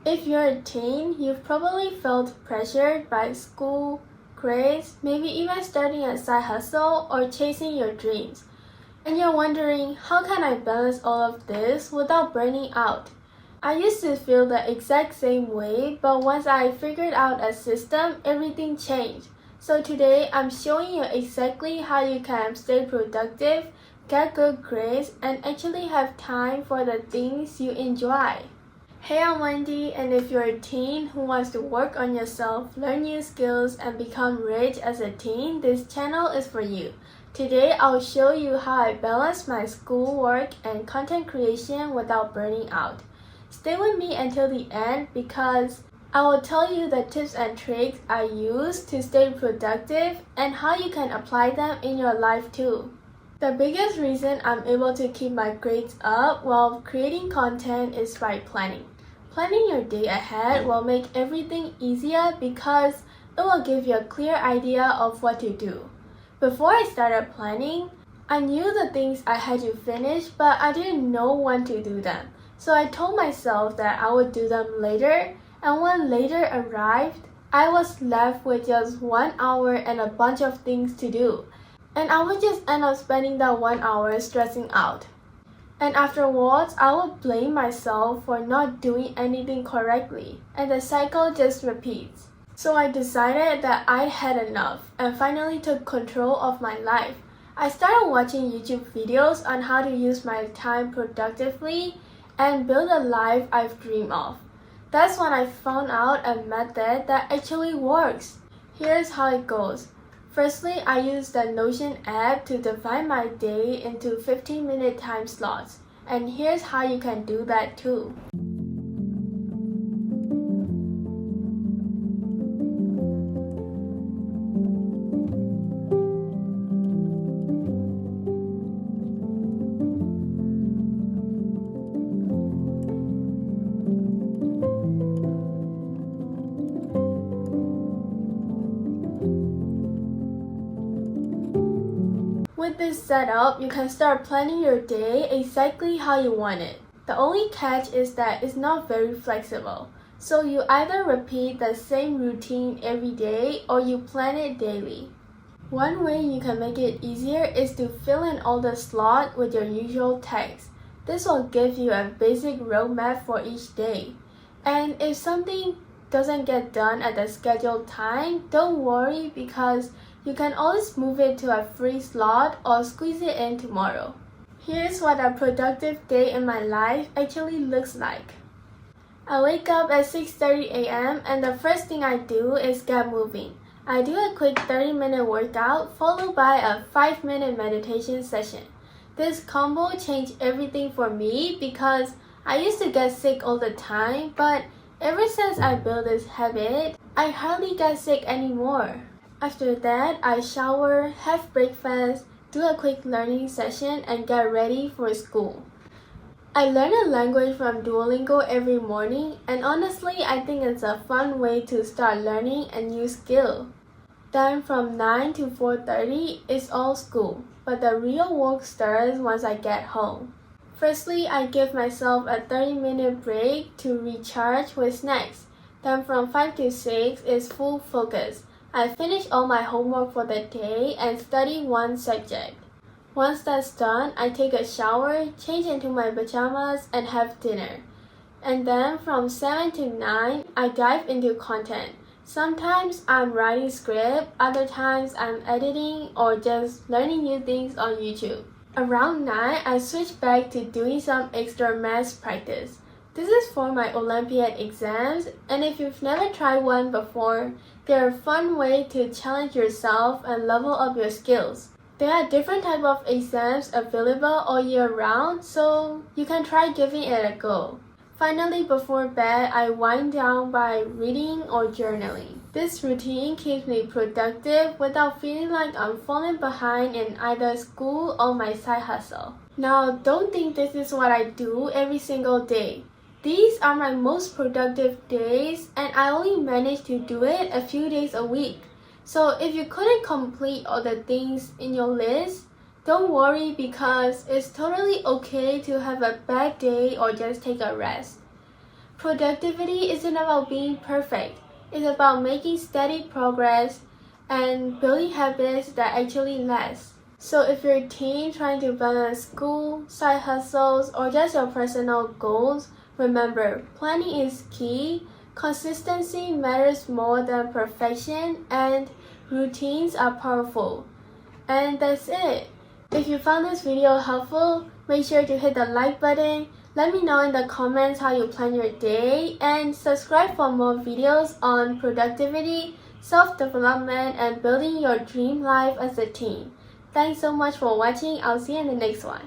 If you're a teen, you've probably felt pressured by school, grades, maybe even starting a side hustle or chasing your dreams. And you're wondering, how can I balance all of this without burning out? I used to feel the exact same way, but once I figured out a system, everything changed. So today, I'm showing you exactly how you can stay productive, get good grades, and actually have time for the things you enjoy. Hey, I'm Wendy, and if you're a teen who wants to work on yourself, learn new skills, and become rich as a teen, this channel is for you. Today, I'll show you how I balance my schoolwork and content creation without burning out. Stay with me until the end because I will tell you the tips and tricks I use to stay productive and how you can apply them in your life too. The biggest reason I'm able to keep my grades up while creating content is by planning. Planning your day ahead will make everything easier because it will give you a clear idea of what to do. Before I started planning, I knew the things I had to finish, but I didn't know when to do them. So I told myself that I would do them later, and when later arrived, I was left with just 1 hour and a bunch of things to do. And I would just end up spending that 1 hour stressing out. And afterwards, I would blame myself for not doing anything correctly, and the cycle just repeats. So I decided that I'd had enough and finally took control of my life. I started watching YouTube videos on how to use my time productively and build a life I've dreamed of. That's when I found out a method that actually works. Here's how it goes. Firstly, I use the Notion app to divide my day into 15-minute time slots. And here's how you can do that too. With this setup, you can start planning your day exactly how you want it. The only catch is that it's not very flexible. So you either repeat the same routine every day or you plan it daily. One way you can make it easier is to fill in all the slots with your usual text. This will give you a basic roadmap for each day. And if something doesn't get done at the scheduled time, don't worry because you can always move it to a free slot or squeeze it in tomorrow. Here's what a productive day in my life actually looks like. I wake up at 6:30 a.m. and the first thing I do is get moving. I do a quick 30-minute workout followed by a 5-minute meditation session. This combo changed everything for me because I used to get sick all the time, but ever since I built this habit, I hardly get sick anymore. After that, I shower, have breakfast, do a quick learning session, and get ready for school. I learn a language from Duolingo every morning, and honestly, I think it's a fun way to start learning a new skill. Then from 9 to 4:30 is all school, but the real work starts once I get home. Firstly, I give myself a 30-minute break to recharge with snacks. Then from 5 to 6 is full focus. I finish all my homework for the day and study one subject. Once that's done, I take a shower, change into my pajamas, and have dinner. And then from 7 to 9, I dive into content. Sometimes I'm writing script, other times I'm editing or just learning new things on YouTube. Around 9, I switch back to doing some extra math practice. This is for my Olympiad exams, and if you've never tried one before, they're a fun way to challenge yourself and level up your skills. There are different types of exams available all year round, so you can try giving it a go. Finally, before bed, I wind down by reading or journaling. This routine keeps me productive without feeling like I'm falling behind in either school or my side hustle. Now, don't think this is what I do every single day. These are my most productive days, and I only manage to do it a few days a week. So if you couldn't complete all the things in your list, don't worry because it's totally okay to have a bad day or just take a rest. Productivity isn't about being perfect. It's about making steady progress and building habits that actually last. So if you're a teen trying to balance school, side hustles, or just your personal goals, remember, planning is key, consistency matters more than perfection, and routines are powerful. And that's it. If you found this video helpful, make sure to hit the like button, let me know in the comments how you plan your day, and subscribe for more videos on productivity, self-development, and building your dream life as a teen. Thanks so much for watching. I'll see you in the next one.